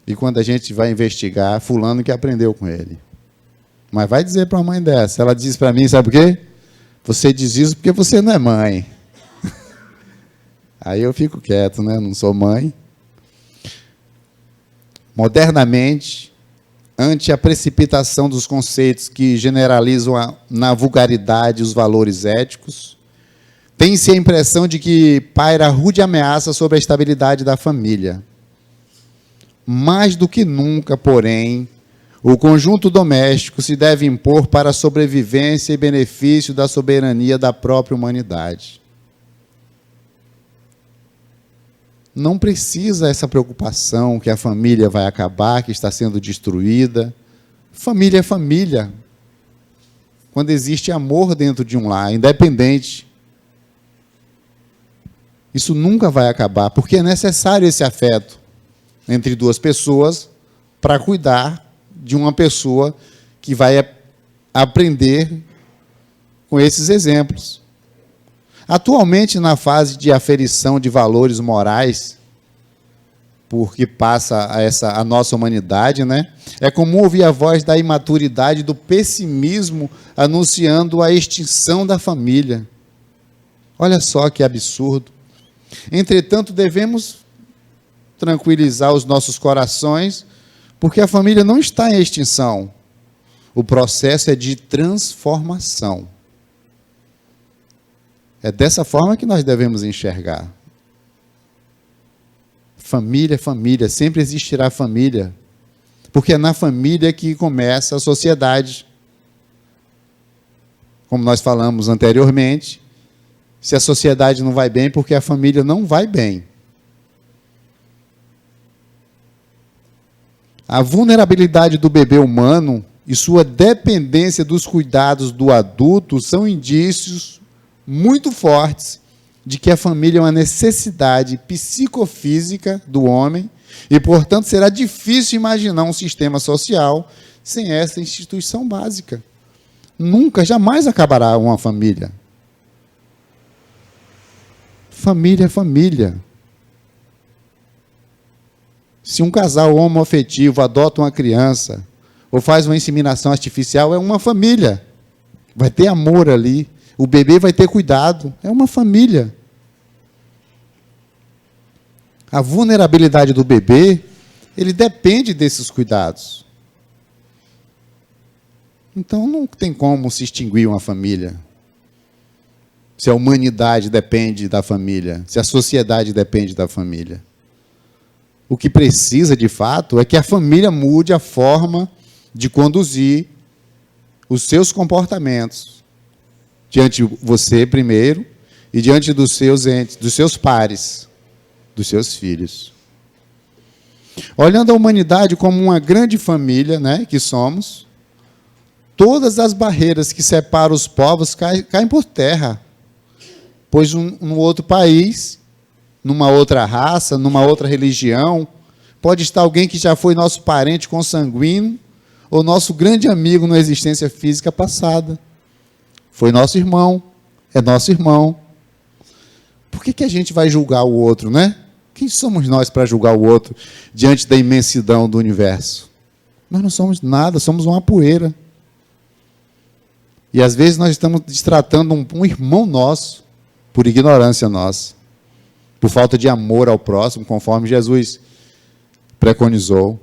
E quando a gente vai investigar, fulano que aprendeu com ele. Mas vai dizer para a mãe dessa. Ela diz para mim, sabe o quê? Você diz isso porque você não é mãe. Aí eu fico quieto, né? Não sou mãe. Modernamente, ante a precipitação dos conceitos que generalizam na vulgaridade os valores éticos, tem-se a impressão de que paira rude ameaça sobre a estabilidade da família. Mais do que nunca, porém, o conjunto doméstico se deve impor para a sobrevivência e benefício da soberania da própria humanidade. Não precisa essa preocupação que a família vai acabar, que está sendo destruída. Família é família. Quando existe amor dentro de um lar, independente. Isso nunca vai acabar, porque é necessário esse afeto entre duas pessoas para cuidar de uma pessoa que vai aprender com esses exemplos. Atualmente, na fase de aferição de valores morais, porque passa a nossa humanidade, né? É comum ouvir a voz da imaturidade, do pessimismo, anunciando a extinção da família. Olha só que absurdo. Entretanto, devemos tranquilizar os nossos corações, porque a família não está em extinção. O processo é de transformação. É dessa forma que nós devemos enxergar. Família é família, sempre existirá família. Porque é na família que começa a sociedade. Como nós falamos anteriormente, se a sociedade não vai bem, porque a família não vai bem. A vulnerabilidade do bebê humano e sua dependência dos cuidados do adulto são indícios muito fortes de que a família é uma necessidade psicofísica do homem e, portanto, será difícil imaginar um sistema social sem essa instituição básica. Nunca, jamais acabará uma família. Família é família. Se um casal homoafetivo adota uma criança ou faz uma inseminação artificial, é uma família. Vai ter amor ali. O bebê vai ter cuidado. É uma família. A vulnerabilidade do bebê, ele depende desses cuidados. Então, não tem como se extinguir uma família. Se a humanidade depende da família, se a sociedade depende da família. O que precisa, de fato, é que a família mude a forma de conduzir os seus comportamentos diante de você primeiro e diante dos seus entes, dos seus pares, dos seus filhos. Olhando a humanidade como uma grande família, né, que somos, todas as barreiras que separam os povos caem por terra, pois no outro país, numa outra raça, numa outra religião, pode estar alguém que já foi nosso parente consanguíneo ou nosso grande amigo na existência física passada. Foi nosso irmão, é nosso irmão. Por que a gente vai julgar o outro, né? Quem somos nós para julgar o outro diante da imensidão do universo? Nós não somos nada, somos uma poeira. E às vezes nós estamos destratando um irmão nosso por ignorância nossa, por falta de amor ao próximo, conforme Jesus preconizou.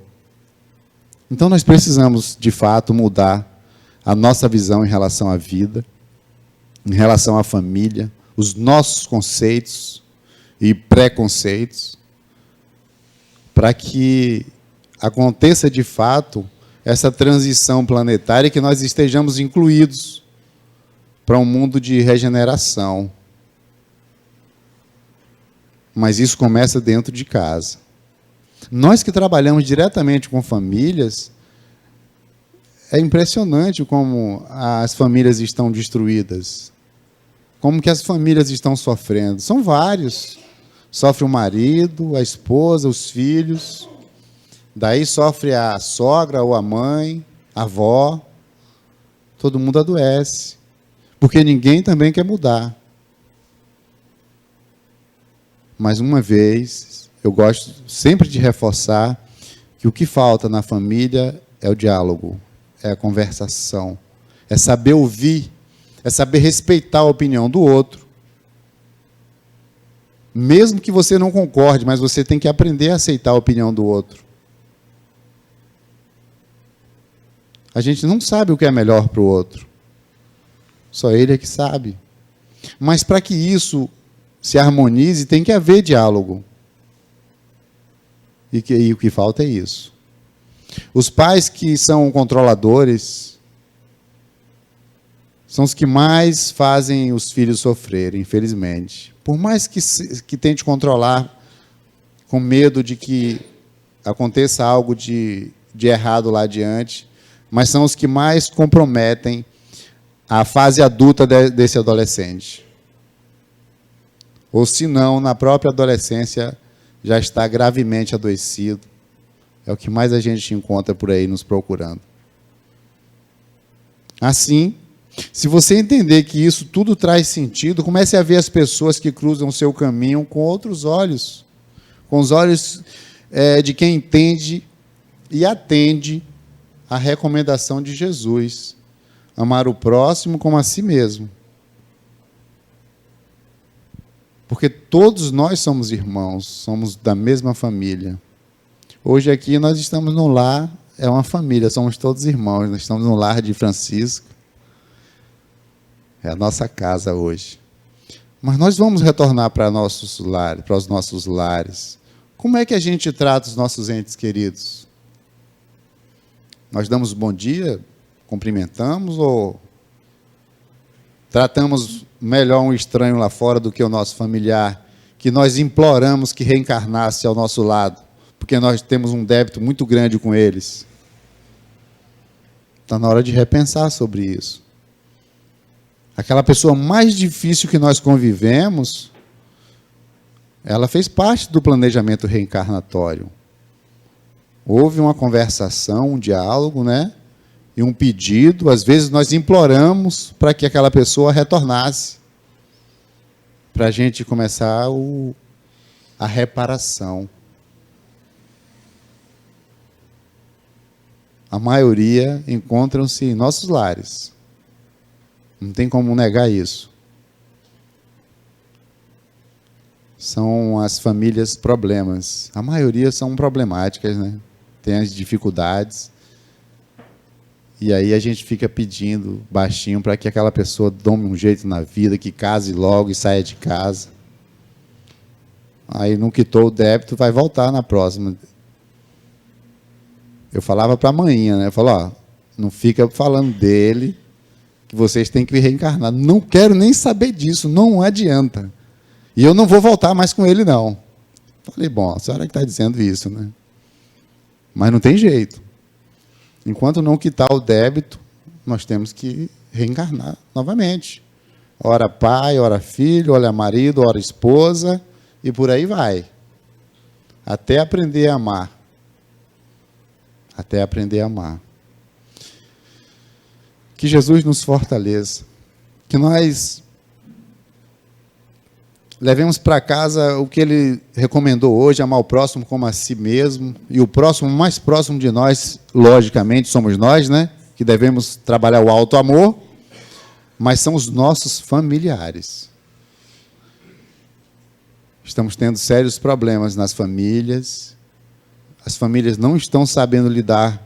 Então nós precisamos, de fato, mudar a nossa visão em relação à vida, em relação à família, os nossos conceitos e preconceitos, para que aconteça, de fato, essa transição planetária e que nós estejamos incluídos para um mundo de regeneração. Mas isso começa dentro de casa. Nós que trabalhamos diretamente com famílias, é impressionante como as famílias estão destruídas. Como que as famílias estão sofrendo? São vários. Sofre o marido, a esposa, os filhos. Daí sofre a sogra ou a mãe, a avó. Todo mundo adoece. Porque ninguém também quer mudar. Mais uma vez, eu gosto sempre de reforçar que o que falta na família é o diálogo, é a conversação, é saber ouvir, é saber respeitar a opinião do outro. Mesmo que você não concorde, mas você tem que aprender a aceitar a opinião do outro. A gente não sabe o que é melhor para o outro. Só ele é que sabe. Mas para que isso se harmonize, tem que haver diálogo. E o que falta é isso. Os pais que são controladores são os que mais fazem os filhos sofrerem, infelizmente. Por mais que tente controlar, com medo de que aconteça algo de errado lá adiante, mas são os que mais comprometem a fase adulta desse adolescente. Ou, se não, na própria adolescência, já está gravemente adoecido. É o que mais a gente encontra por aí nos procurando. Assim, se você entender que isso tudo traz sentido, comece a ver as pessoas que cruzam o seu caminho com outros olhos. Com os olhos de quem entende e atende a recomendação de Jesus. Amar o próximo como a si mesmo. Porque todos nós somos irmãos, somos da mesma família. Hoje aqui nós estamos no lar, é uma família, somos todos irmãos, nós estamos no lar de Francisco. É a nossa casa hoje. Mas nós vamos retornar para os nossos lares. Como é que a gente trata os nossos entes queridos? Nós damos bom dia, cumprimentamos ou tratamos melhor um estranho lá fora do que o nosso familiar, que nós imploramos que reencarnasse ao nosso lado, porque nós temos um débito muito grande com eles? Está na hora de repensar sobre isso. Aquela pessoa mais difícil que nós convivemos, ela fez parte do planejamento reencarnatório. Houve uma conversação, um diálogo, né? E um pedido, às vezes nós imploramos para que aquela pessoa retornasse, para a gente começar a reparação. A maioria encontram-se em nossos lares. Não tem como negar isso. São as famílias problemas. A maioria são problemáticas, né? Tem as dificuldades. E aí a gente fica pedindo baixinho para que aquela pessoa tome um jeito na vida, que case logo e saia de casa. Aí não quitou o débito, vai voltar na próxima. Eu falava para a manhinha, né? Eu falava, não fica falando dele, que vocês têm que reencarnar. Não quero nem saber disso, não adianta. E eu não vou voltar mais com ele, não. Falei, bom, a senhora que está dizendo isso, né? Mas não tem jeito. Enquanto não quitar o débito, nós temos que reencarnar novamente. Ora pai, ora filho, ora marido, ora esposa, e por aí vai. Até aprender a amar. Até aprender a amar. Que Jesus nos fortaleça. Que nós levemos para casa o que ele recomendou hoje, amar o próximo como a si mesmo, e o próximo mais próximo de nós, logicamente, somos nós, né? Que devemos trabalhar o alto amor, mas são os nossos familiares. Estamos tendo sérios problemas nas famílias, as famílias não estão sabendo lidar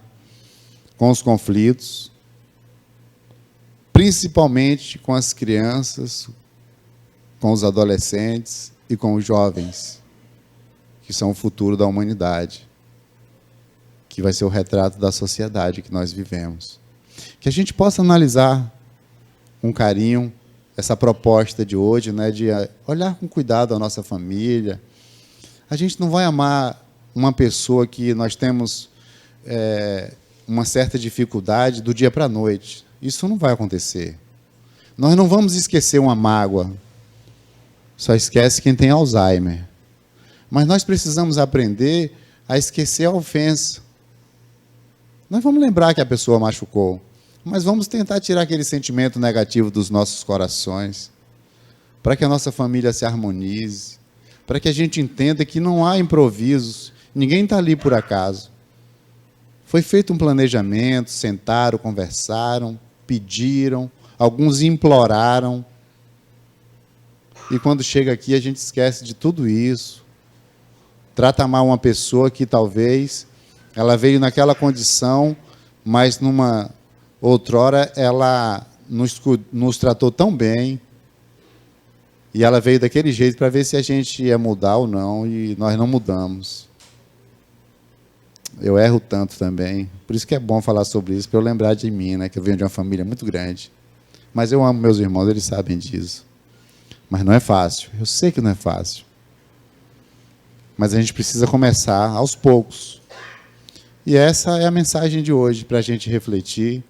com os conflitos, principalmente com as crianças, com os adolescentes e com os jovens, que são o futuro da humanidade, que vai ser o retrato da sociedade que nós vivemos. Que a gente possa analisar com carinho essa proposta de hoje, né, de olhar com cuidado a nossa família. A gente não vai amar uma pessoa que nós temos uma certa dificuldade do dia para a noite. Isso não vai acontecer. Nós não vamos esquecer uma mágoa. Só esquece quem tem Alzheimer. Mas nós precisamos aprender a esquecer a ofensa. Nós vamos lembrar que a pessoa machucou, mas vamos tentar tirar aquele sentimento negativo dos nossos corações, para que a nossa família se harmonize, para que a gente entenda que não há improvisos, ninguém está ali por acaso. Foi feito um planejamento, sentaram, conversaram, pediram, alguns imploraram, e quando chega aqui a gente esquece de tudo isso, trata mal uma pessoa que talvez ela veio naquela condição, mas numa outrora ela nos tratou tão bem, e ela veio daquele jeito para ver se a gente ia mudar ou não, e nós não mudamos. Eu erro tanto também, por isso que é bom falar sobre isso, para eu lembrar de mim, né, que eu venho de uma família muito grande. Mas eu amo meus irmãos, eles sabem disso. Mas não é fácil, eu sei que não é fácil. Mas a gente precisa começar aos poucos. E essa é a mensagem de hoje, para a gente refletir.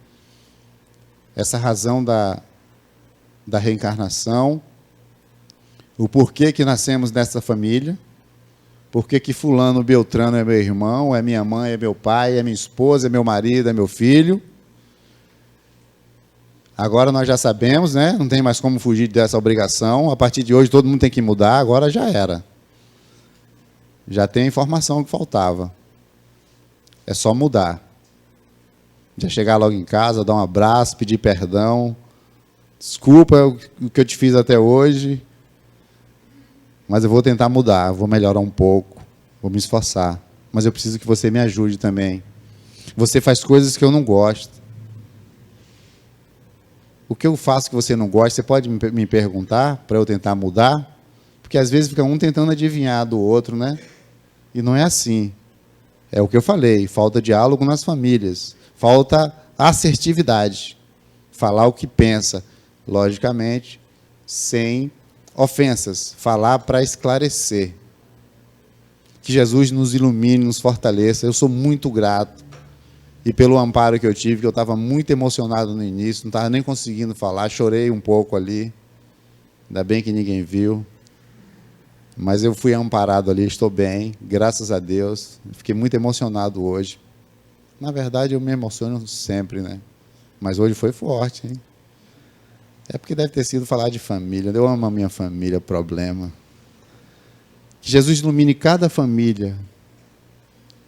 Essa razão da reencarnação, o porquê que nascemos nessa família, porquê que fulano, beltrano é meu irmão, é minha mãe, é meu pai, é minha esposa, é meu marido, é meu filho. Agora nós já sabemos, né? Não tem mais como fugir dessa obrigação. A partir de hoje todo mundo tem que mudar, agora já era. Já tem a informação que faltava. É só mudar. Já chegar logo em casa, dar um abraço, pedir perdão. Desculpa o que eu te fiz até hoje, mas eu vou tentar mudar, vou melhorar um pouco, vou me esforçar. Mas eu preciso que você me ajude também. Você faz coisas que eu não gosto. O que eu faço que você não gosta, você pode me perguntar para eu tentar mudar? Porque às vezes fica um tentando adivinhar do outro, né? E não é assim. É o que eu falei, falta diálogo nas famílias, falta assertividade, falar o que pensa, logicamente, sem ofensas, falar para esclarecer. Que Jesus nos ilumine, nos fortaleça. Eu sou muito grato, e pelo amparo que eu tive, que eu estava muito emocionado no início, não estava nem conseguindo falar, chorei um pouco ali, ainda bem que ninguém viu. Mas eu fui amparado ali, estou bem, graças a Deus. Fiquei muito emocionado hoje. Na verdade, eu me emociono sempre, né? Mas hoje foi forte, hein? É porque deve ter sido falar de família. Eu amo a minha família, problema. Que Jesus ilumine cada família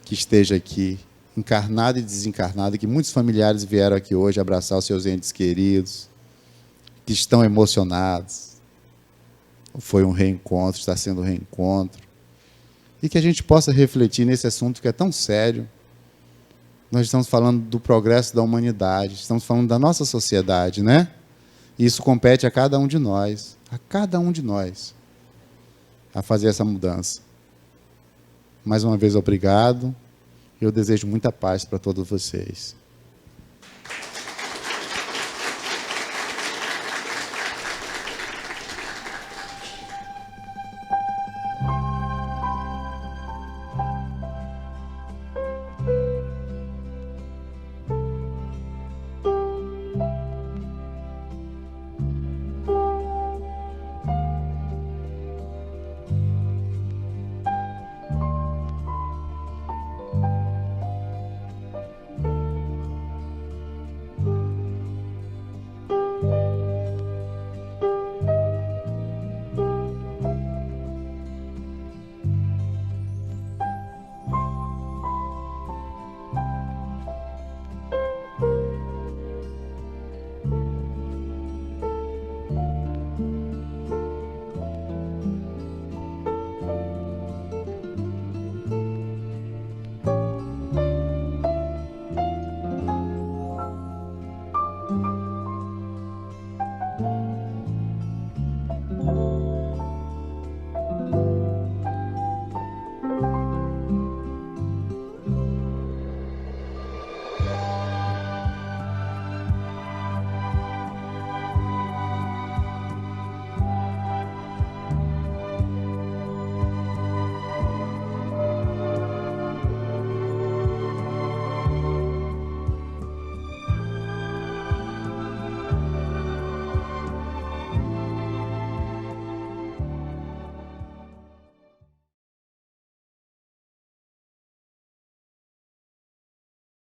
que esteja aqui, encarnada e desencarnada, que muitos familiares vieram aqui hoje abraçar os seus entes queridos, que estão emocionados. Foi um reencontro, está sendo um reencontro. E que a gente possa refletir nesse assunto que é tão sério. Nós estamos falando do progresso da humanidade, estamos falando da nossa sociedade, né? E isso compete a cada um de nós, a fazer essa mudança. Mais uma vez, obrigado. Eu desejo muita paz para todos vocês.